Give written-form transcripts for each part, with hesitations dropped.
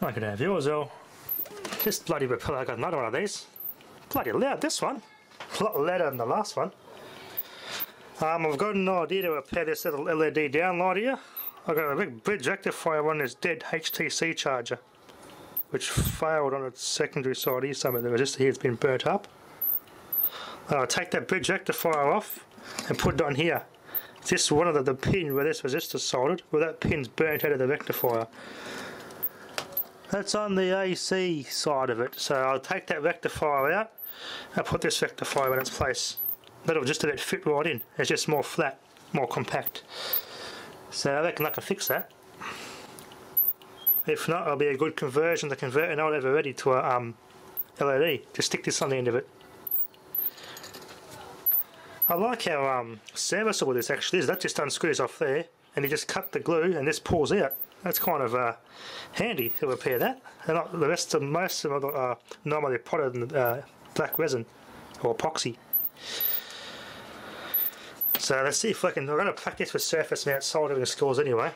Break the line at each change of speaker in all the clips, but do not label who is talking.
I could have yours though. This bloody repeller, I got another one of these. Bloody loud, this one. A lot louder than the last one. I've got an idea to repair this little LED downlight here. I've got a big bridge rectifier on this dead HTC charger, which failed on its secondary side here. Some of the resistor here has been burnt up. I'll take that bridge rectifier off and put it on here. This is one of the pin where this resistor soldered, where that pin's burnt out of the rectifier. That's on the AC side of it, so I'll take that rectifier out and put this rectifier in its place. That'll just about fit right in. It's just more flat, more compact. So I reckon I can fix that. If not, it'll be a good conversion to convert an old ever ready to a LED. Just stick this on the end of it. I like how serviceable this actually is. That just unscrews off there, and you just cut the glue and this pulls out. That's kind of handy to repair that. And the rest of most of them are normally potted in black resin or epoxy. So let's see if I can. I'm going to practice with surface mount soldering skills anyway.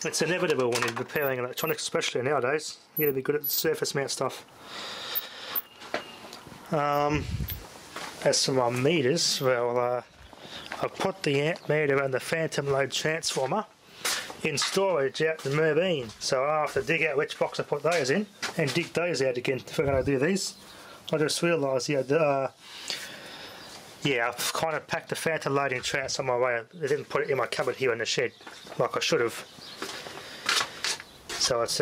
It's inevitable when you're repairing electronics, especially nowadays. You got to be good at surface mount stuff. As for my meters, well, I put the amp meter and the phantom load transformer in storage out in Merbean, so I'll have to dig out which box I put those in and dig those out again if we're going to do these. I just realised, yeah, I've kind of packed the phantom loading transformer away. I didn't put it in my cupboard here in the shed like I should have. So it's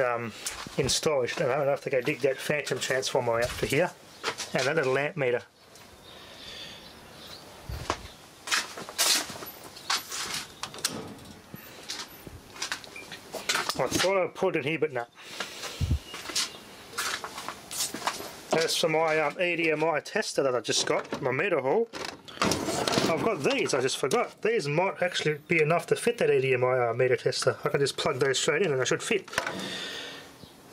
in storage. And I'll have to go dig that phantom transformer out for here and that little amp meter. I thought I'd put it here, but no. As for my EDMI tester that I just got, my meter hall, I've got these, I just forgot. These might actually be enough to fit that EDMI meter tester. I can just plug those straight in and they should fit.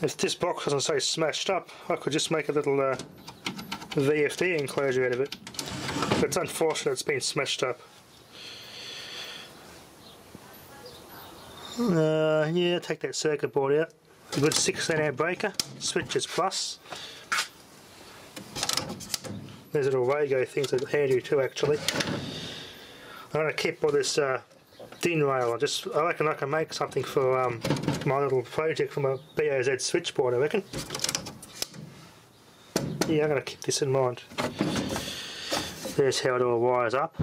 If this box doesn't say smashed up, I could just make a little VFD enclosure out of it. But it's unfortunate it's been smashed up. Yeah, take that circuit board out. A good 16 amp breaker, switches plus. There's little Wago things that are handy too actually. I'm going to keep all this DIN rail. I reckon I can make something for my little project from a BOZ switchboard, I reckon. Yeah, I'm going to keep this in mind. There's how it all wires up.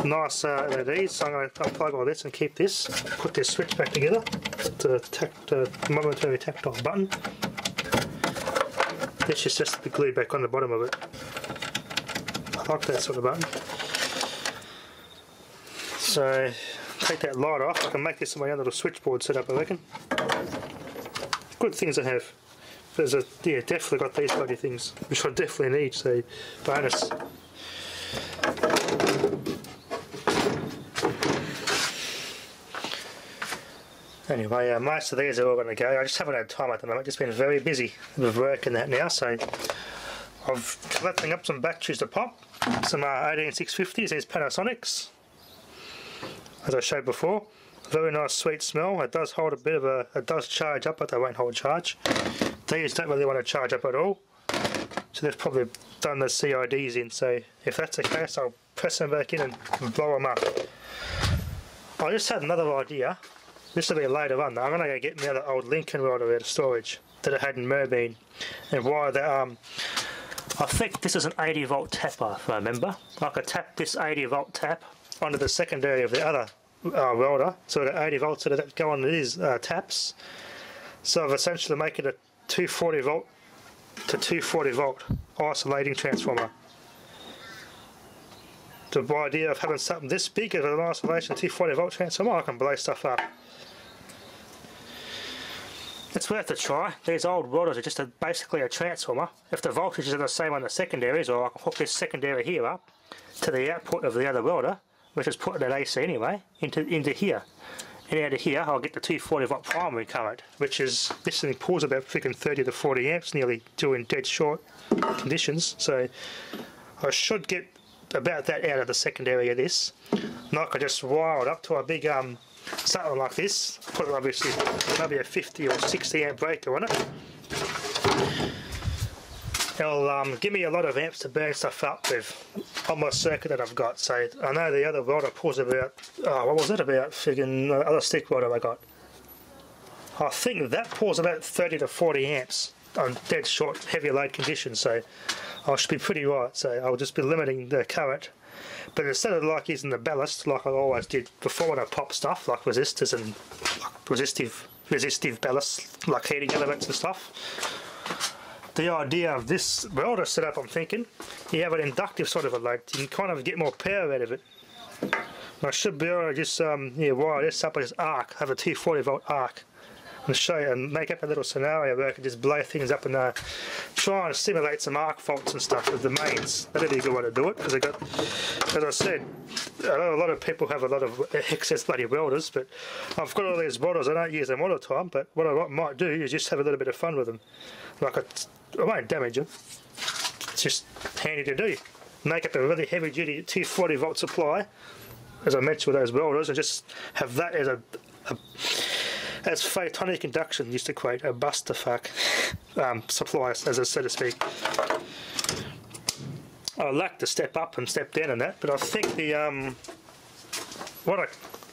Nice LEDs, so I'm going to unplug all this and keep this. Put this switch back together. The momentary tactile button. This is just to be glued back on the bottom of it. I like that sort of button. So, take that light off. I can make this my own little switchboard setup, I reckon. Good things to have. Yeah, definitely got these bloody things, which I definitely need, so bonus. Anyway, most of these are all going to go. I just haven't had time at the moment. Just been very busy with work and that now. So I'm collecting up some batteries to pop. Some 18650s, these Panasonics, as I showed before. Very nice, sweet smell. It does hold a bit of a. It does charge up, but they won't hold charge. These don't really want to charge up at all. So they've probably done the CIDs in. So if that's the case, I'll press them back in and blow them up. I just had another idea. This will be later on though. I'm going to go get me other old Lincoln welder out of storage that I had in Merbean and wire that. I think this is an 80 volt tapper if I remember. I could tap this 80 volt tap onto the secondary of the other welder, so the 80 volts that go on these taps. So I've essentially made it a 240 volt to 240 volt isolating transformer. The idea of having something this big as an isolation 240 volt transformer, I can blow stuff up. It's worth a try. These old welders are just basically a transformer. If the voltages are the same on the secondaries, or I can hook this secondary here up to the output of the other welder, which is putting at AC anyway, into here. And out of here I'll get the 240 volt primary current, which is, this thing pulls about freaking 30 to 40 amps nearly during dead short conditions. So I should get about that out of the secondary of this. And I could just wire it up to a big something like this, put obviously maybe a 50 or 60 amp breaker on it. It'll give me a lot of amps to burn stuff up with on my circuit that I've got. So I know the other welder pulls about, what was it, about friggin' other stick welder I got. I think that pulls about 30 to 40 amps on dead short heavy load conditions, so I should be pretty right. So I'll just be limiting the current. But instead of like using the ballast like I always did before when I pop stuff like resistors and resistive ballast like heating elements and stuff, the idea of this welder setup, I'm thinking, you have an inductive sort of a load, you can kind of get more power out of it. I should be able to just wire this up with this arc, have a 240 volt arc, and show you and make up a little scenario where I can just blow things up and try and simulate some arc faults and stuff with the mains. That'd be a good way to do it, because I got, as I said, I know a lot of people have a lot of excess bloody welders, but I've got all these welders, I don't use them all the time, but what I might do is just have a little bit of fun with them. Like I won't damage them, it's just handy to do. Make up a really heavy duty 240 volt supply, as I mentioned with those welders, and just have that as as photonic induction used to create a Bustafuck supply, as I so to speak. I like to step up and step down in that, but I think the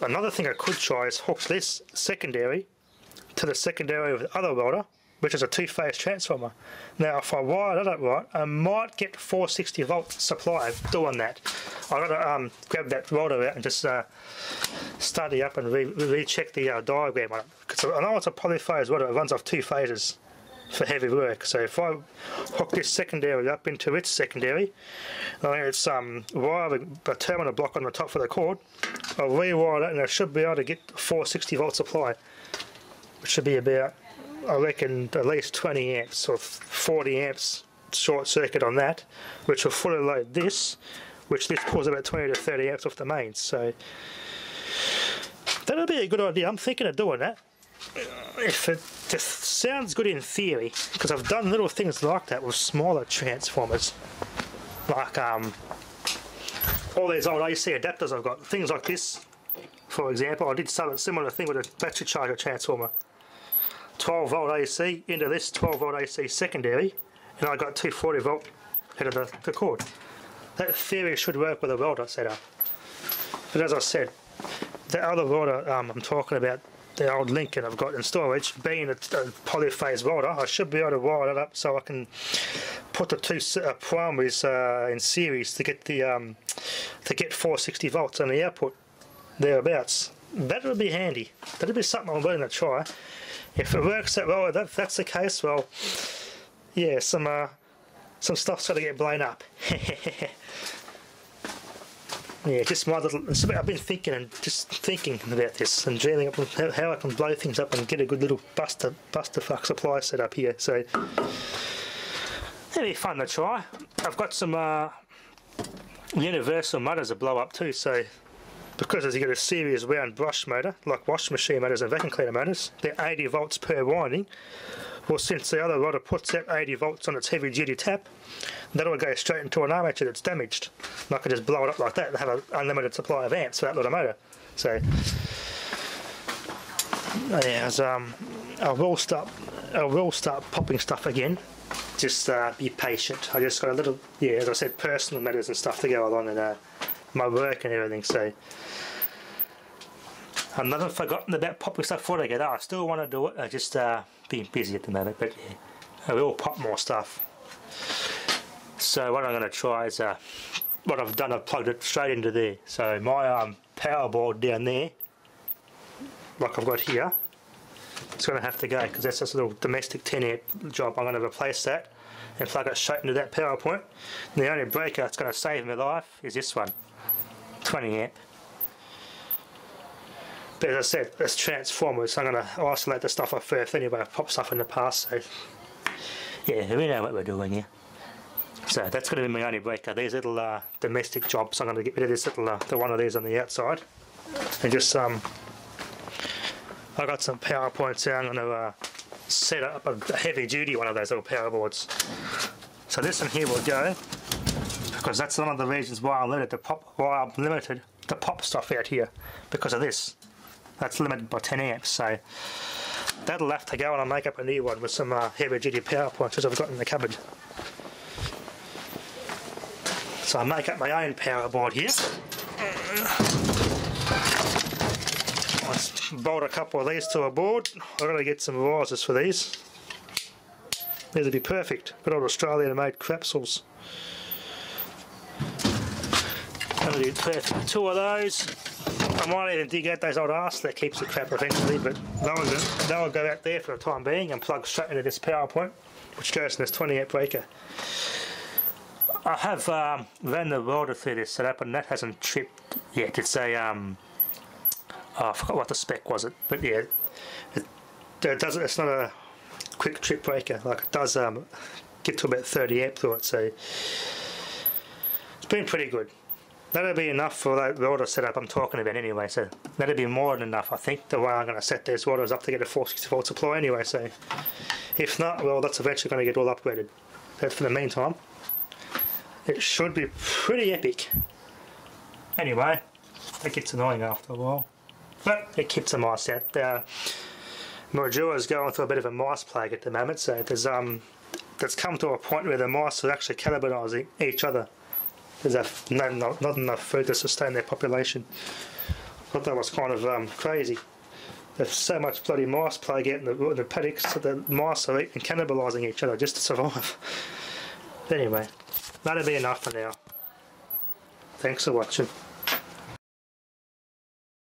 another thing I could try is hook this secondary to the secondary of the other welder, which is a two-phase transformer. Now if I wire that up right, I might get 460 volt supply doing that. I've got to grab that welder out and just study up and recheck the diagram on it. Because I know it's a polyphase welder, it runs off two phases for heavy work. So if I hook this secondary up into its secondary, it's wire a terminal block on the top for the cord, I'll rewire that and I should be able to get 460 volt supply, which should be about, I reckon, at least 20 amps or 40 amps short circuit on that, which will fully load this, which this pulls about 20 to 30 amps off the mains. So that'll be a good idea. I'm thinking of doing that. If it just sounds good in theory, because I've done little things like that with smaller transformers, like all these old AC adapters I've got, things like this, for example. I did something similar thing with a battery charger transformer. 12 volt AC into this 12 volt AC secondary, and I got 240 volt out of the cord. That theory should work with a welder setup. But as I said, the other welder I'm talking about, the old Lincoln I've got in storage, being a polyphase welder, I should be able to wire it up so I can put the two primaries in series to get the 460 volts on the output thereabouts. That would be handy. That would be something I'm willing to try. If it works that well, if that's the case, well, yeah, some stuff's got to get blown up. Yeah, just my little. I've been thinking about this and dreaming up how I can blow things up and get a good little Bustafuck supply set up here. So it'll be fun to try. I've got some universal motors to blow up too. So because as you get a series wound brush motor, like washing machine motors and vacuum cleaner motors, they're 80 volts per winding. Well, since the other welder puts out 80 volts on its heavy duty tap, that'll go straight into an armature that's damaged. And I can just blow it up like that and have an unlimited supply of amps for that little motor. So yeah, I will start popping stuff again. Just be patient. I just got a little, yeah, as I said, personal matters and stuff to go along and my work and everything. So I've never forgotten about popping stuff altogether. I still want to do it. I just being busy at the moment, but yeah, I will pop more stuff. So what I'm going to try is what I've done. I've plugged it straight into there. So my power board down there, like I've got here, it's going to have to go because that's just a little domestic 10 amp job. I'm going to replace that and plug it straight into that power point. And the only breaker that's going to save my life is this one, 20 amp. But as I said, it's transformers, so I'm going to isolate the stuff off first anyway. I've popped stuff in the past, so yeah, we know what we're doing here. So that's going to be my only breaker. These little domestic jobs, I'm going to get rid of this little, the one of these on the outside, and just I got some power points here. I'm going to set up a heavy duty one of those little power boards. So this one here will go, because that's one of the reasons why I'm limited to pop stuff out here, because of this. that's limited by 10 amps, so that'll have to go and I'll make up a new one with some heavy duty power points which I've got in the cupboard. So I make up my own power board here. I'll bolt a couple of these to a board. I've got to get some risers for these. These would be perfect. Good old Australian made capsules. That'll be perfect. 2 of those. I might even dig out those old arse that keeps the crap eventually, but they'll go out there for the time being and plug straight into this power point, which goes in this 20 amp breaker. I have ran the welder through this setup and that hasn't tripped yet. It's a oh, I forgot what the spec was, but yeah, it's not a quick trip breaker. Like it does get to about 30 amp through it, so it's been pretty good. That'll be enough for that welder setup I'm talking about anyway, so that'll be more than enough I think, the way I'm going to set these welders up to get a 460 volt supply anyway, so if not, well that's eventually going to get all upgraded. But for the meantime, it should be pretty epic. Anyway, it gets annoying after a while, but it keeps the mice out. Mildura is going through a bit of a mice plague at the moment, so there's that's come to a point where the mice are actually cannibalising each other. There's not enough food to sustain their population. I thought that was kind of crazy. There's so much bloody mice plague out in the paddocks that the mice are eating, cannibalising each other just to survive. But anyway, that'll be enough for now. Thanks for watching.